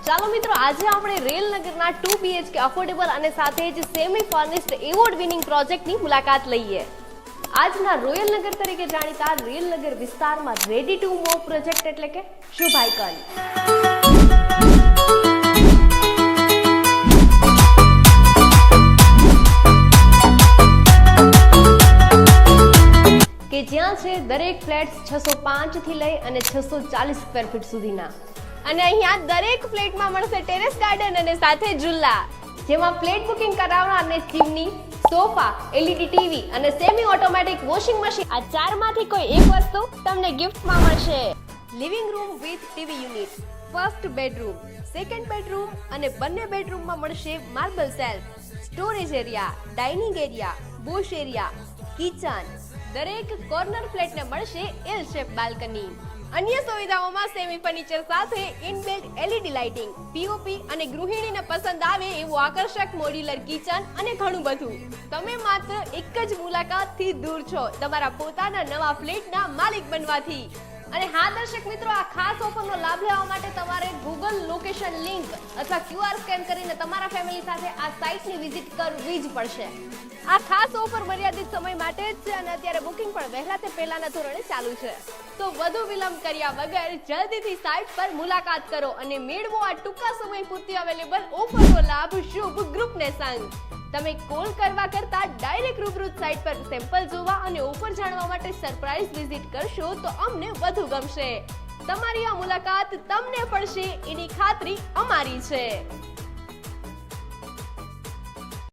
ચાલો મિત્રો, આજે આપણે રેલનગરના 2 BHK અફોર્ડેબલ અને સાથે જ સેમી ફર્નિશ્ડ એવોર્ડ વિનિંગ પ્રોજેક્ટની મુલાકાત લઈએ. આજના રોયલનગર તરીકે જાણીતા રેલનગર વિસ્તારમાં રેડી ટુ મૂવ પ્રોજેક્ટ એટલે કે શુભ આઇકન. કે જ્યાં છે દરેક ફ્લેટ્સ 605 થી લઈ અને 640 સ્ક્વેર ફીટ સુધીના. અને અહીંયા દરેક ફ્લેટમાં મળશે ટેરેસ ગાર્ડન અને સાથે ઝૂલા, જેમાં ફ્લેટ બુકિંગ કરાવનારને ચીમની, સોફા, LED ટીવી અને સેમી ઓટોમેટિક વોશિંગ મશીન આ ચારમાંથી કોઈ એક વસ્તુ તમને ગિફ્ટમાં મળશે. Living room with TV unit, first bedroom, second bedroom અને બંને બેડરૂમમાં મળશે marble shelf, storage area, dining area, wash area, kitchen. દરેક કોર્નર ફ્લેટને મળશે એલ શેપ બાલ્કની. અન્ય સુવિધાઓમાં સેમી ફર્નિચર સાથે ઇનબિલ્ટ LED લાઇટિંગ, POP અને ગૃહિણીને પસંદ આવે એવું આકર્ષક મોડ્યુલર કિચન અને ઘણું બધું. તમે માત્ર એક જ મુલાકાતથી દૂર છો તમારા પોતાના નવા ફ્લેટના માલિક બનવાથી. અને હા દર્શક મિત્રો, આ ખાસ ઓફરનો લાભ લેવા માટે તમારે Google લોકેશન લિંક અથવા QR સ્કેન કરીને તમારા ફેમિલી સાથે આ સાઇટની વિઝિટ કરવી જ પડશે. આ ખાસ ઓફર મર્યાદિત સમય માટે જ છે અને અત્યારે બુકિંગ પણ વહેલા તે પહેલાના ધોરણે ચાલુ છે. તો વધુ વિલંબ કર્યા વગર જલ્દીથી સાઇટ પર મુલાકાત કરો અને મેળવો આ ટૂંકા સમય પૂરતી અવેલેબલ ઓફરનો લાભ શુભ ગ્રુપને સંગ. તમે કોલ કરવા કરતા ડાયરેક્ટ રૂબરૂ સાઇટ પર સેમ્પલ જોવા અને ઓફર જાણવા માટે સરપ્રાઇઝ વિઝિટ કરશો તો અમને વધુ ગમશે. તમારી આ મુલાકાત તમને પડશે એની ખાતરી અમારી છે.